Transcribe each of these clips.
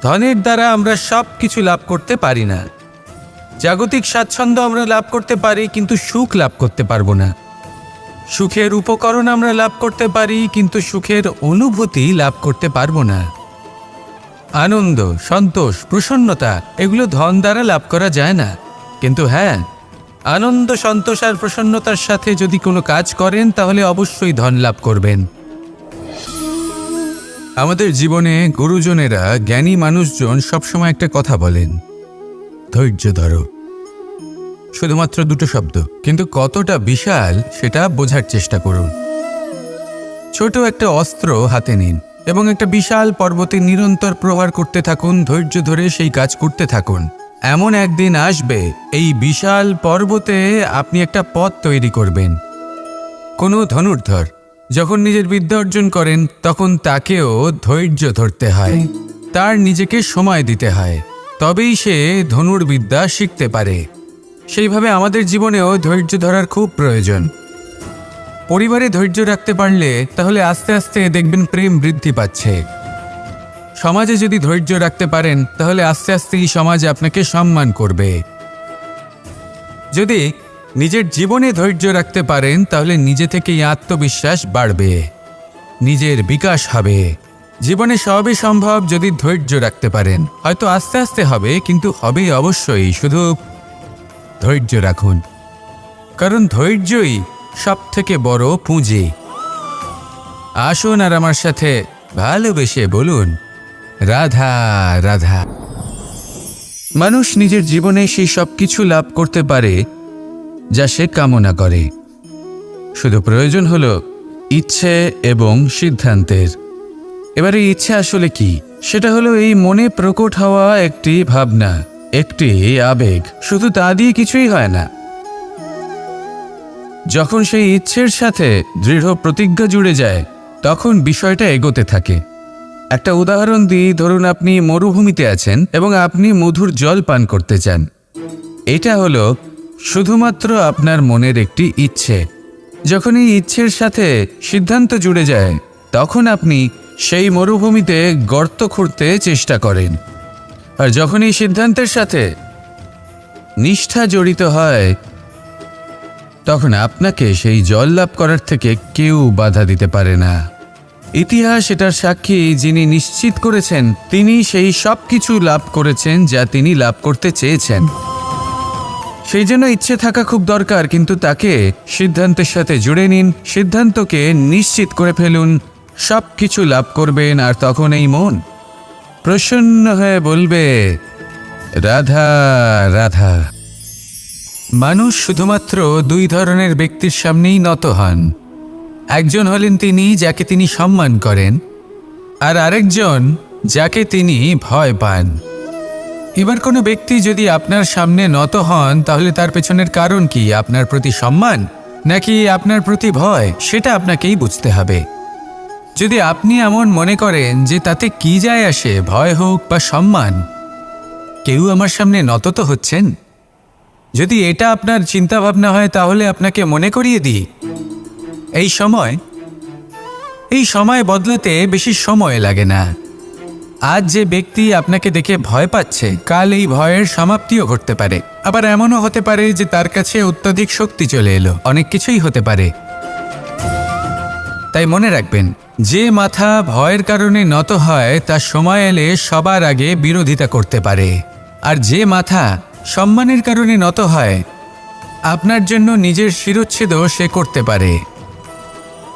ধনের দ্বারা আমরা সব কিছু লাভ করতে পারি না। জাগতিক স্বাচ্ছন্দ্য আমরা লাভ করতে পারি, কিন্তু সুখ লাভ করতে পারবো না। সুখের উপকরণ আমরা লাভ করতে পারি, কিন্তু সুখের অনুভূতি লাভ করতে পারবো না। আনন্দ, সন্তোষ, প্রসন্নতা এগুলো ধন দ্বারা লাভ করা যায় না। কিন্তু হ্যাঁ, আনন্দ, সন্তোষ আর প্রসন্নতার সাথে যদি কোনো কাজ করেন তাহলে অবশ্যই ধন লাভ করবেন। আমাদের জীবনে গুরুজনেরা, জ্ঞানী মানুষজন সবসময় একটা কথা বলেন, ধৈর্য ধরো। শুধুমাত্র দুটো শব্দ, কিন্তু কতটা বিশাল সেটা বোঝার চেষ্টা করুন। ছোট একটা অস্ত্র হাতে নিন এবং একটা বিশাল পর্বতে নিরন্তর প্রহার করতে থাকুন। ধৈর্য ধরে সেই কাজ করতে থাকুন। এমন একদিন আসবে এই বিশাল পর্বতে আপনি একটা পথ তৈরি করবেন। কোনো ধনুর্ধর যখন নিজের বিদ্যা অর্জন করেন তখন তাকেও ধৈর্য ধরতে হয়, তার নিজেকে সময় দিতে হয়, তবেই সে ধনুর্বিদ্যা শিখতে পারে। সেইভাবে আমাদের জীবনেও ধৈর্য ধরার খুব প্রয়োজন। পরিবারে ধৈর্য রাখতে পারলে তাহলে আস্তে আস্তে দেখবেন প্রেম বৃদ্ধি পাচ্ছে। সমাজে যদি ধৈর্য রাখতে পারেন তাহলে আস্তে আস্তে এই সমাজ আপনাকে সম্মান করবে। যদি নিজের জীবনে ধৈর্য রাখতে পারেন তাহলে নিজে থেকেই আত্মবিশ্বাস বাড়বে, নিজের বিকাশ হবে। জীবনে সবই সম্ভব যদি ধৈর্য রাখতে পারেন। হয়তো আস্তে আস্তে হবে, কিন্তু হবে অবশ্যই। শুধু ধৈর্য রাখুন, কারণ ধৈর্যই সব থেকে বড় পুঁজি। আসুন আর আমার সাথে ভালোবেসে বলুন, রাধা রাধা। মানুষ নিজের জীবনে সেই সব কিছু লাভ করতে পারে যা সে কামনা করে। শুধু প্রয়োজন হলো ইচ্ছে এবং সিদ্ধান্তের। এবারে ইচ্ছে আসলে কি? সেটা হলো এই মনে প্রকট হওয়া একটি ভাবনা, একটি আবেগ। শুধু তা দিয়ে কিছুই হয় না। যখন সেই ইচ্ছের সাথে দৃঢ় প্রতিজ্ঞা জুড়ে যায় তখন বিষয়টা এগোতে থাকে। একটা উদাহরণ দিই, ধরুন আপনি মরুভূমিতে আছেন এবং আপনি মধুর জল পান করতে চান। এটা হলো শুধুমাত্র আপনার মনের একটি ইচ্ছে। যখন এই ইচ্ছের সাথে সিদ্ধান্ত জুড়ে যায় তখন আপনি সেই মরুভূমিতে গর্ত খুঁড়তে চেষ্টা করেন। আর যখন এই সিদ্ধান্তের সাথে নিষ্ঠা জড়িত হয় তখন আপনাকে সেই জল লাভ করার থেকে কেউ বাধা দিতে পারে না। ইতিহাস এটার সাক্ষী, যিনি নিশ্চিত করেছেন তিনি সেই সব কিছু লাভ করেছেন যা তিনি লাভ করতে চেয়েছেন। সেই জন্য ইচ্ছে থাকা খুব দরকার, কিন্তু তাকে সিদ্ধান্তের সাথে জুড়ে নিন। সিদ্ধান্তকে নিশ্চিত করে ফেলুন, সব কিছু লাভ করবেন। আর তখন এই মন প্রসন্ন হয়ে বলবে, রাধা রাধা। মানুষ শুধুমাত্র দুই ধরনের ব্যক্তির সামনেই নত হন। একজন হলেন তিনি যাকে তিনি সম্মান করেন, আর আরেকজন যাকে তিনি ভয় পান। এবার কোনো ব্যক্তি যদি আপনার সামনে নত হন তাহলে তার পেছনের কারণ কি? আপনার প্রতি সম্মান নাকি আপনার প্রতি ভয়? সেটা আপনাকেই বুঝতে হবে। যদি আপনি এমন মনে করেন যে তাতে কি যায় আসে, ভয় হোক বা সম্মান, কেউ আমার সামনে নত তো হচ্ছেন, যদি এটা আপনার চিন্তাভাবনা হয় তাহলে আপনাকে মনে করিয়ে দিই, এই সময় বদলাতে বেশি সময় লাগে না। আজ যে ব্যক্তি আপনাকে দেখে ভয় পাচ্ছে, কাল এই ভয়ের সমাপ্তিও ঘটতে পারে। আবার এমনও হতে পারে যে তার কাছে অত্যধিক শক্তি চলে এলো। অনেক কিছুই হতে পারে। তাই মনে রাখবেন, যে মাথা ভয়ের কারণে নত হয় তা সময় এলে সবার আগে বিরোধিতা করতে পারে, আর যে মাথা সম্মানের কারণে নত হয় আপনার জন্য নিজের শিরচ্ছেদও সে করতে পারে।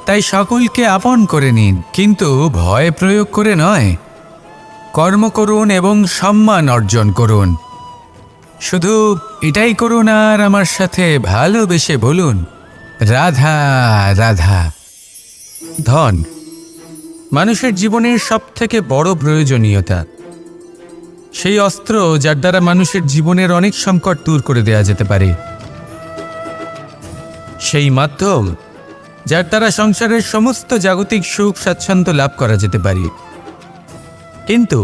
তাই সকলকে আপন করে নিন, কিন্তু ভয় প্রয়োগ করে নয়। কর্ম করুন এবং সম্মান অর্জন করুন। শুধু এটাই করুন আর আমার সাথে ভালোবেসে বলুন, রাধা রাধা। ধন মানুষের জীবনের সবথেকে বড় প্রয়োজনীয়তা, সেই অস্ত্র যার দ্বারা মানুষের জীবনের অনেক সংকট দূর করে দেওয়া যেতে পারে, সেই মাধ্যম যার দ্বারা সংসারের সমস্ত জাগতিক সুখ স্বাচ্ছন্দ্য লাভ করা যেতে পারে। কিন্তু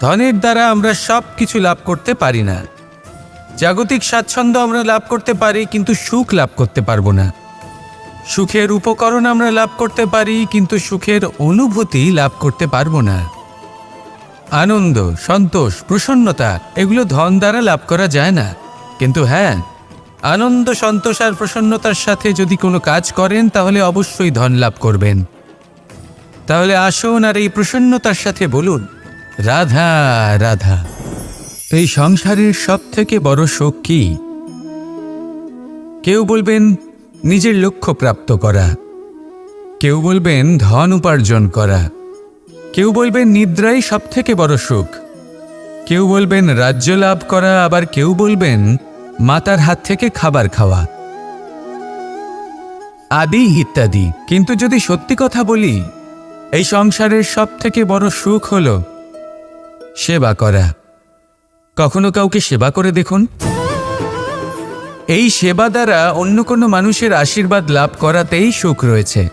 ধনের দ্বারা আমরা সব কিছু লাভ করতে পারি না। জাগতিক স্বাচ্ছন্দ্য আমরা লাভ করতে পারি, কিন্তু সুখ লাভ করতে পারবো না। সুখের উপকরণ আমরা লাভ করতে পারি, কিন্তু সুখের অনুভূতি লাভ করতে পারবো না। আনন্দ, সন্তোষ, প্রসন্নতা এগুলো ধন দ্বারা লাভ করা যায় না। কিন্তু হ্যাঁ, আনন্দ, সন্তোষ আর প্রসন্নতার সাথে যদি কোনো কাজ করেন তাহলে অবশ্যই ধন লাভ করবেন। তাহলে আসুন আর এই প্রসন্নতার সাথে বলুন, রাধা রাধা। এই সংসারের সব থেকে বড় সুখ কি? কেউ বলবেন নিজের লক্ষ্য প্রাপ্ত করা, কেউ বলবেন ধন উপার্জন করা, কেউ বলবেন নিদ্রাই সব থেকে বড় সুখ, কেউ বলবেন রাজ্য লাভ করা, আবার কেউ বলবেন মাতার হাত থেকে খাবার খাওয়া, আদি ইত্যাদি। কিন্তু যদি সত্যি কথা বলি, এই সংসারের সব থেকে বড় সুখ হল সেবা করা। কখনো কাউকে সেবা করে দেখুন। এই সেবা দ্বারা অন্য কোনো মানুষের আশীর্বাদ লাভ করাতেই সুখ রয়েছে।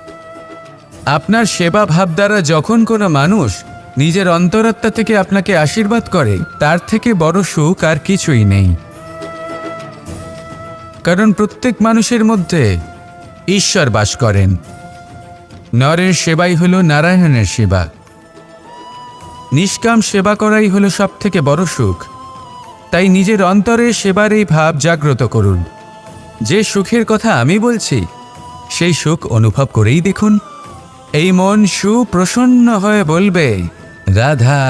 আপনার সেবা ভাব দ্বারা যখন কোনো মানুষ নিজের অন্তরাত্মা থেকে আপনাকে আশীর্বাদ করে, তার থেকে বড় সুখ আর কিছুই নেই। কারণ প্রত্যেক মানুষের মধ্যে ঈশ্বর বাস করেন। নরের সেবাই হল নারায়ণের সেবা। নিষ্কাম সেবা করাই হল সব থেকে বড় সুখ। তাই নিজের অন্তরে সেবার এই ভাব জাগ্রত করুন। যে সুখের কথা আমি বলছি, সেই সুখ অনুভব করেই দেখুন। এই মন সুপ্রসন্ন হয়ে বলবে, রাধা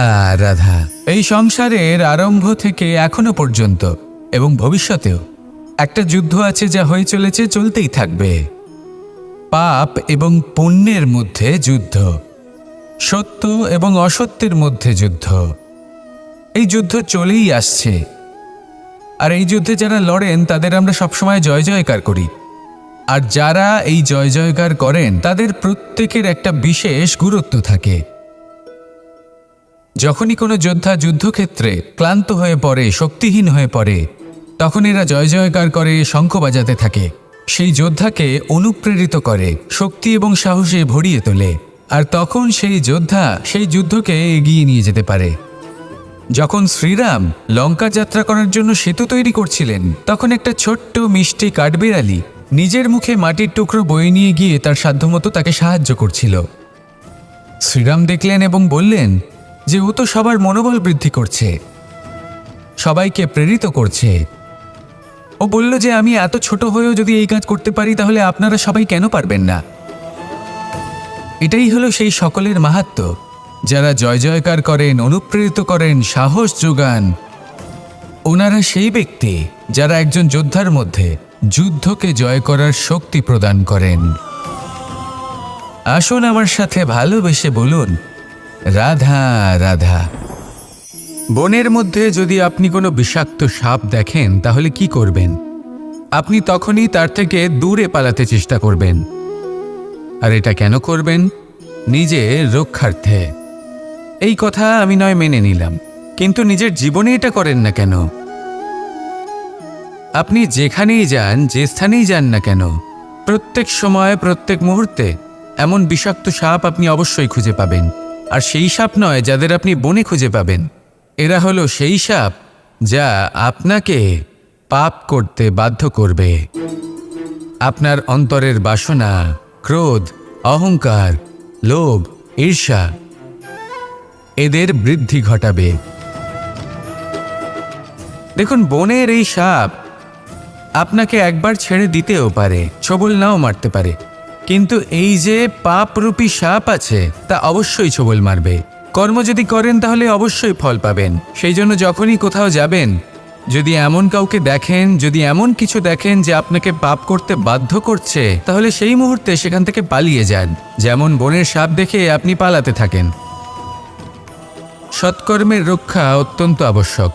রাধা। এই সংসারের আরম্ভ থেকে এখনো পর্যন্ত এবং ভবিষ্যতেও একটা যুদ্ধ আছে, যা হয়ে চলেছে, চলতেই থাকবে। পাপ এবং পুণ্যের মধ্যে যুদ্ধ, সত্য এবং অসত্যের মধ্যে যুদ্ধ। এই যুদ্ধ চলেই আসছে। আর এই যুদ্ধে যারা লড়েন তাদের আমরা সবসময় জয় জয়কার করি। আর যারা এই জয় জয়কার করেন তাদের প্রত্যেকের একটা বিশেষ গুরুত্ব থাকে। যখনই কোনো যোদ্ধা যুদ্ধক্ষেত্রে ক্লান্ত হয়ে পড়ে, শক্তিহীন হয়ে পড়ে, তখন এরা জয় জয়কার করে, শঙ্খ বাজাতে থাকে। সেই যোদ্ধাকে অনুপ্রেরিত করে, শক্তি এবং সাহসে ভরিয়ে তোলে। আর তখন সেই যোদ্ধা সেই যুদ্ধকে এগিয়ে নিয়ে যেতে পারে। যখন শ্রীরাম লঙ্কা যাত্রা করার জন্য সেতু তৈরি করছিলেন, তখন একটা ছোট্ট মিষ্টি কাঠবিড়ালি নিজের মুখে মাটির টুকরো বয়ে নিয়ে গিয়ে তার সাধ্যমতো তাকে সাহায্য করছিল। শ্রীরাম দেখলেন এবং বললেন যে ও তো সবার মনোবল বৃদ্ধি করছে, সবাইকে প্রেরিত করছে। ও বলল যে আমি এত ছোট হয়েও যদি এই কাজ করতে পারি, তাহলে আপনারা সবাই কেন পারবেন না? এটাই হলো সেই সকলের মাহাত্ম্য, যারা জয় জয়কার করেন, অনুপ্রেরিত করেন, সাহস যোগান। ওনারা সেই ব্যক্তি যারা একজন যোদ্ধার মধ্যে যুদ্ধকে জয় করার শক্তি প্রদান করেন। আসুন আমার সাথে ভালোবেসে বলুন, রাধা রাধা। বনের মধ্যে যদি আপনি কোনো বিষাক্ত সাপ দেখেন, তাহলে কি করবেন? আপনি তখনই তার থেকে দূরে পালাতে চেষ্টা করবেন। আর এটা কেন করবেন? নিজের রক্ষার্থে। এই কথা আমি নয় মেনে নিলাম, কিন্তু নিজের জীবনে এটা করেন না কেন? আপনি যেখানেই যান, যে স্থানেই যান না কেন, প্রত্যেক সময়, প্রত্যেক মুহূর্তে এমন বিষাক্ত সাপ আপনি অবশ্যই খুঁজে পাবেন। আর সেই সাপ নয় যাদের আপনি বনে খুঁজে পাবেন, এরা হলো সেই সাপ যা আপনাকে পাপ করতে বাধ্য করবে। আপনার অন্তরের বাসনা, ক্রোধ, অহংকার, লোভ, ঈর্ষা এদের বৃদ্ধি ঘটাবে। দেখুন, বনের এই সাপ আপনাকে একবার ছেড়ে দিতেও পারে, ছোবল নাও মারতে পারে, কিন্তু এই যে পাপরূপী সাপ আছে তা অবশ্যই ছোবল মারবে। কর্ম যদি করেন তাহলে অবশ্যই ফল পাবেন। সেই জন্য যখনই কোথাও যাবেন, যদি এমন কাউকে দেখেন, যদি এমন কিছু দেখেন যে আপনাকে পাপ করতে বাধ্য করছে, তাহলে সেই মুহূর্তে সেখান থেকে পালিয়ে যান। যেমন বনের সাপ দেখে আপনি পালাতে থাকেন। সৎকর্মের রক্ষা অত্যন্ত আবশ্যক।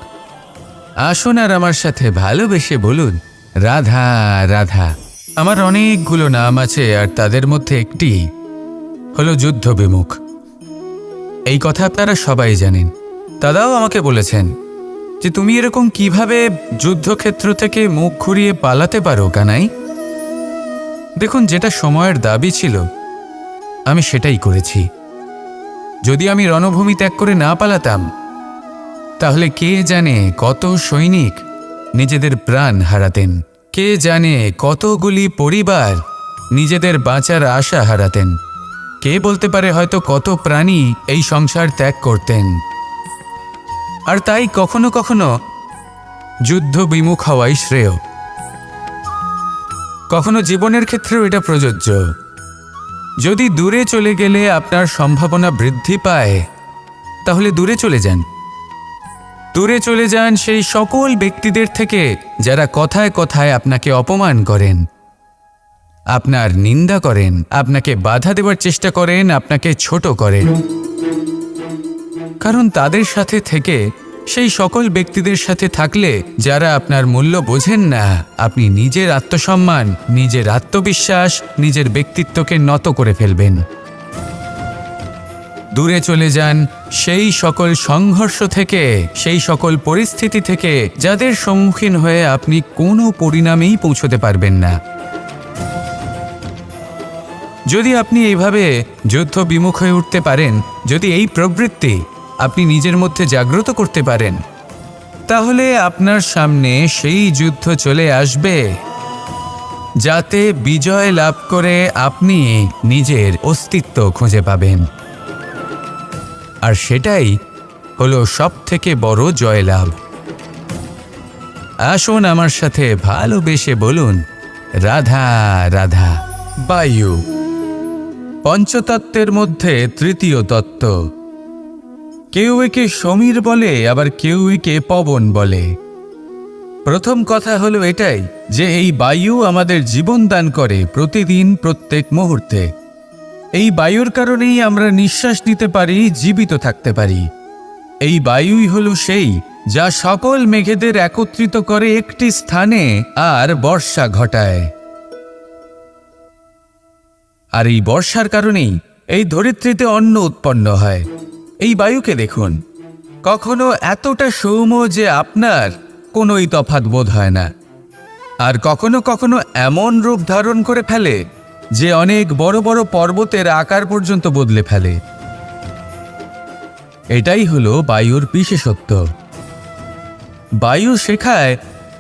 আসুন আর আমার সাথে ভালোবেসে বলুন, রাধা রাধা। আমার অনেকগুলো নাম আছে, আর তাদের মধ্যে একটি হলো যুদ্ধ বিমুখ। এই কথা আপনারা সবাই জানেন। দাদাও আমাকে বলেছেন যে তুমি এরকম কিভাবে যুদ্ধক্ষেত্র থেকে মুখ ঘুরিয়ে পালাতে পারো কানাই। দেখুন, যেটা সময়ের দাবি ছিল আমি সেটাই করেছি। যদি আমি রণভূমি ত্যাগ করে না পালাতাম, তাহলে কে জানে কত সৈনিক নিজেদের প্রাণ হারাতেন, কে জানে কতগুলি পরিবার নিজেদের বাঁচার আশা হারাতেন, কে বলতে পারে হয়তো কত প্রাণী এই সংসার ত্যাগ করতেন। আর তাই কখনো কখনো যুদ্ধ বিমুখ হওয়াই শ্রেয়। কখনো জীবনের ক্ষেত্রেও এটা প্রযোজ্য। যদি দূরে চলে গেলে আপনার সম্ভাবনা বৃদ্ধি পায়, তাহলে দূরে চলে যান। দূরে চলে যান সেই সকল ব্যক্তিদের থেকে যারা কথায় কথায় আপনাকে অপমান করেন, আপনার নিন্দা করেন, আপনাকে বাধা দেওয়ার চেষ্টা করেন, আপনাকে ছোট করেন। কারণ তাদের সাথে থেকে, সেই সকল ব্যক্তিদের সাথে থাকলে যারা আপনার মূল্য বোঝেন না, আপনি নিজের আত্মসম্মান, নিজের আত্মবিশ্বাস, নিজের ব্যক্তিত্বকে নত করে ফেলবেন। দূরে চলে যান সেই সকল সংঘর্ষ থেকে, সেই সকল পরিস্থিতি থেকে যাদের সম্মুখীন হয়ে আপনি কোনো পরিণামেই পৌঁছতে পারবেন না। যদি আপনি এইভাবে যুদ্ধ বিমুখ হয়ে উঠতে পারেন, যদি এই প্রবৃত্তি আপনি নিজের মধ্যে জাগ্রত করতে পারেন, তাহলে আপনার সামনে সেই যুদ্ধ চলে আসবে যাতে বিজয় লাভ করে আপনি নিজের অস্তিত্ব খুঁজে পাবেন। আর সেটাই হলো সবথেকে বড় জয়লাভ। আসুন আমার সাথে ভালোবেসে বলুন, রাধা রাধা। বায়ু পঞ্চতত্ত্বের মধ্যে তৃতীয় তত্ত্ব। কেউ একে সমীর বলে, আবার কেউ একে পবন বলে। প্রথম কথা হলো এটাই যে এই বায়ু আমাদের জীবন দান করে প্রতিদিন, প্রত্যেক মুহূর্তে। এই বায়ুর কারণেই আমরা নিঃশ্বাস নিতে পারি, জীবিত থাকতে পারি। এই বায়ুই হলো সেই যা সকল মেঘেদের একত্রিত করে একটি স্থানে আর বর্ষা ঘটায়। আর এই বর্ষার কারণেই এই ধরিত্রীতে অন্ন উৎপন্ন হয়। এই বায়ুকে দেখুন, কখনো এতটা সৌম্য যে আপনার কোনোই তফাৎ বোধ হয় না, আর কখনো কখনো এমন রূপ ধারণ করে ফেলে যে অনেক বড় বড় পর্বতের আকার পর্যন্ত বদলে ফেলে। এটাই হলো বায়ুর বিশেষত্ব। বায়ু শেখায়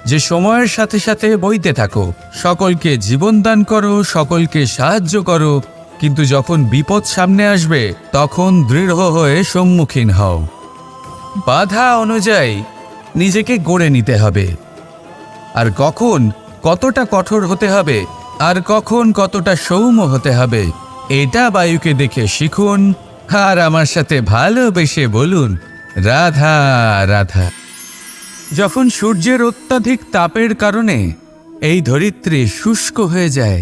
যে সময়ের সাথে সাথে বইতে থাকো, সকলকে জীবন দান করো, সকলকে সাহায্য করো, কিন্তু যখন বিপদ সামনে আসবে তখন দৃঢ় হয়ে সম্মুখীন হও। বাধা অনুযায়ী নিজেকে গড়ে নিতে হবে। আর কখন কতটা কঠোর হতে হবে, আর কখন কতটা সৌম্য হতে হবে, এটা বায়ুকে দেখে শিখুন। আর আমার সাথে ভালোবেসে বলুন, রাধা রাধা। যখন সূর্যের অত্যাধিক তাপের কারণে এই ধরিত্রী শুষ্ক হয়ে যায়,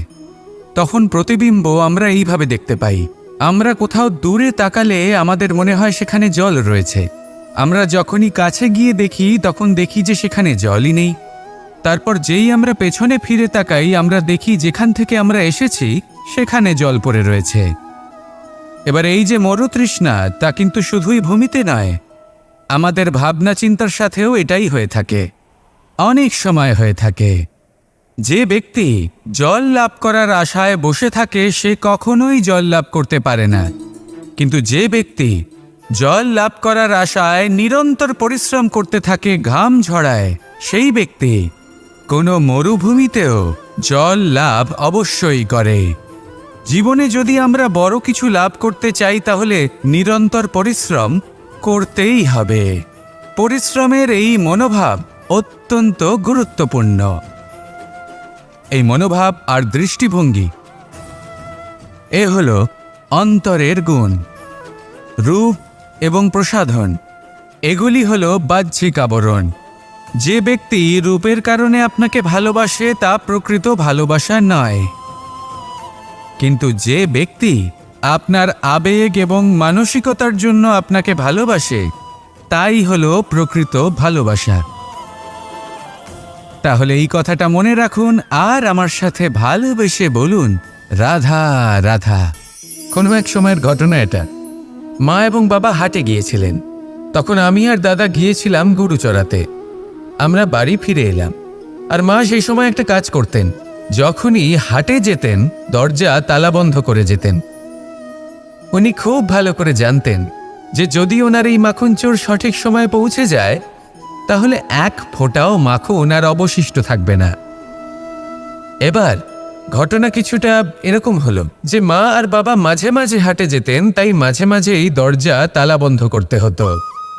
তখন প্রতিবিম্ব আমরা এইভাবে দেখতে পাই। আমরা কোথাও দূরে তাকালে আমাদের মনে হয় সেখানে জল রয়েছে। আমরা যখনই কাছে গিয়ে দেখি তখন দেখি যে সেখানে জলই নেই। তারপর যেই আমরা পেছনে ফিরে তাকাই, আমরা দেখি যেখান থেকে আমরা এসেছি সেখানে জল পড়ে রয়েছে। এবার এই যে মরুতৃষ্ণা, তা কিন্তু শুধুই ভূমিতে নয়, আমাদের ভাবনা চিন্তার সাথেও এটাই হয়ে থাকে, অনেক সময় হয়ে থাকে। যে ব্যক্তি জল লাভ করার আশায় বসে থাকে সে কখনোই জল লাভ করতে পারে না। কিন্তু যে ব্যক্তি জল লাভ করার আশায় নিরন্তর পরিশ্রম করতে থাকে, ঘাম ঝরায়, সেই ব্যক্তি কোনো মরুভূমিতেও জল লাভ অবশ্যই করে। জীবনে যদি আমরা বড় কিছু লাভ করতে চাই তাহলে নিরন্তর পরিশ্রম করতেই হবে। পরিশ্রমের এই মনোভাব অত্যন্ত গুরুত্বপূর্ণ। এই মনোভাব আর দৃষ্টিভঙ্গি এ হলো অন্তরের গুণ। রূপ এবং প্রসাধন এগুলি হলো বাহ্যিক আবরণ। যে ব্যক্তি রূপের কারণে আপনাকে ভালোবাসে তা প্রকৃত ভালোবাসা নয়, কিন্তু যে ব্যক্তি আপনার আবেগ এবং মানসিকতার জন্য আপনাকে ভালোবাসে তাই হলো প্রকৃত ভালোবাসা। তাহলে এই কথাটা মনে রাখুন আর আমার সাথে ভালোবেসে বলুন, রাধা রাধা। কোনো এক সময়ের ঘটনা এটা। মা এবং বাবা হাটে গিয়েছিলেন, তখন আমি আর দাদা গিয়েছিলাম গরু চড়াতে। আমরা বাড়ি ফিরে এলাম, আর মা সেই সময় একটা কাজ করতেন। যখনই হাটে যেতেন দরজা তালা বন্ধ করে যেতেন। উনি খুব ভালো করে জানতেন যে যদি ওনার এই মাখন চোর সঠিক সময়ে পৌঁছে যায় তাহলে এক ফোঁটাও মাখন আর অবশিষ্ট থাকবে না। এবার ঘটনা কিছুটা এরকম হলো যে মা আর বাবা মাঝে মাঝে হাটে যেতেন, তাই মাঝে মাঝে এই দরজা তালা বন্ধ করতে হতো।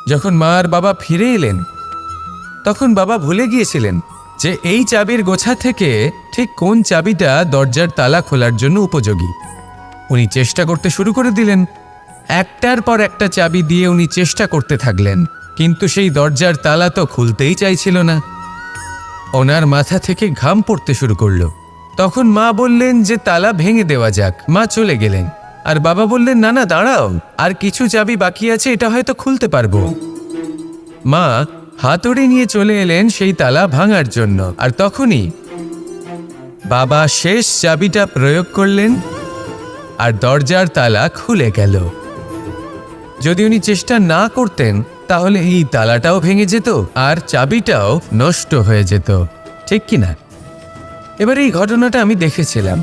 যখন মা আর বাবা ফিরে এলেন তখন বাবা ভুলে গিয়েছিলেন যে এই চাবির গোছা থেকে ঠিক কোন চাবিটা দরজার তালা খোলার জন্য উপযোগী। উনি চেষ্টা করতে শুরু করে দিলেন। একটার পর একটা চাবি দিয়ে উনি চেষ্টা করতে থাকলেন, কিন্তু সেই দরজার তালা তো খুলতেই চাইছিল না। ওনার মাথা থেকে ঘাম পড়তে শুরু করলো। তখন মা বললেন যে তালা ভেঙে দেওয়া যাক। মা চলে গেলেন আর বাবা বললেন, না না দাঁড়াও, আর কিছু চাবি বাকি আছে, এটা হয়তো খুলতে পারবো। মা হাতুড়ি নিয়ে চলে এলেন সেই তালা ভাঙার জন্য, আর তখনই বাবা শেষ চাবিটা প্রয়োগ করলেন আর দরজার তালা খুলে গেল। যদি উনি চেষ্টা না করতেন তাহলে এই তালাটাও ভেঙে যেত আর চাবিটাও নষ্ট হয়ে যেত, ঠিক কিনা? এবার এই ঘটনাটা আমি দেখেছিলাম,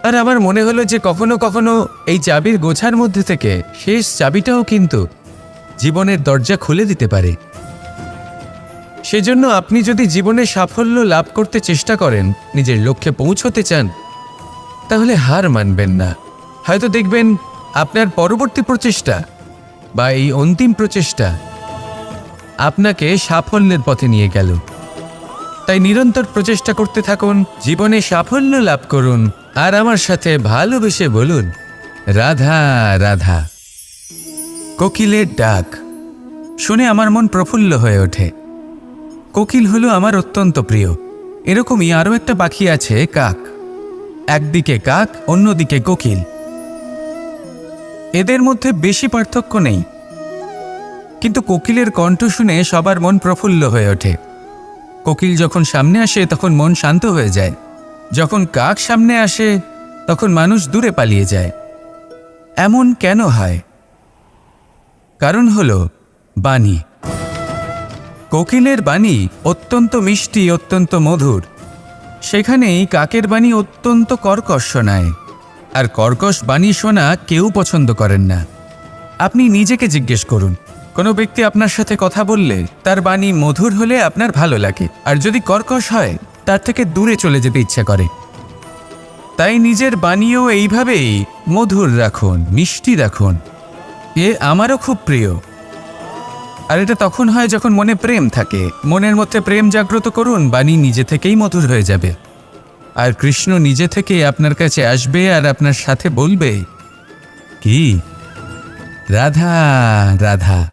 আর আমার মনে হলো যে কখনো কখনো এই চাবির গোছার মধ্যে থেকে শেষ চাবিটাও কিন্তু জীবনের দরজা খুলে দিতে পারে। সেজন্য আপনি যদি জীবনে সাফল্য লাভ করতে চেষ্টা করেন, নিজের লক্ষ্যে পৌঁছতে চান, তাহলে হার মানবেন না। হয়তো দেখবেন আপনার পরবর্তী প্রচেষ্টা বা এই অন্তিম প্রচেষ্টা আপনাকে সাফল্যের পথে নিয়ে গেল। তাই নিরন্তর প্রচেষ্টা করতে থাকুন, জীবনে সাফল্য লাভ করুন, আর আমার সাথে ভালোবেসে বলুন, রাধা রাধা। কোকিলের ডাক শুনে আমার মন প্রফুল্ল হয়ে ওঠে। কোকিল হলো আমার অত্যন্ত প্রিয়। এরকমই আরও একটা পাখি আছে, কাক। একদিকে কাক, অন্যদিকে কোকিল। এদের মধ্যে বেশি পার্থক্য নেই, কিন্তু কোকিলের কণ্ঠ শুনে সবার মন প্রফুল্ল হয়ে ওঠে। কোকিল যখন সামনে আসে তখন মন শান্ত হয়ে যায়, যখন কাক সামনে আসে তখন মানুষ দূরে পালিয়ে যায়। এমন কেন হয়? কারণ হলো বাণী। কোকিলের বাণী অত্যন্ত মিষ্টি, অত্যন্ত মধুর। সেখানেই কাকের বাণী অত্যন্ত কর্কশ শোনায়, আর কর্কশ বাণী শোনা কেউ পছন্দ করেন না। আপনি নিজেকে জিজ্ঞেস করুন, কোনো ব্যক্তি আপনার সাথে কথা বললে তার বাণী মধুর হলে আপনার ভালো লাগে, আর যদি কর্কশ হয় তার থেকে দূরে চলে যেতে ইচ্ছা করে। তাই নিজের বাণীও এইভাবেই মধুর রাখুন, মিষ্টি রাখুন। এ আমারও খুব প্রিয়। আর এটা তখন হয় যখন মনে প্রেম থাকে। মনের মধ্যে প্রেম জাগ্রত করুন, বাণী নিজে থেকেই মধুর হয়ে যাবে। আর কৃষ্ণ নিজে থেকেই আপনার কাছে আসবে আর আপনার সাথে বলবে, কি রাধা রাধা।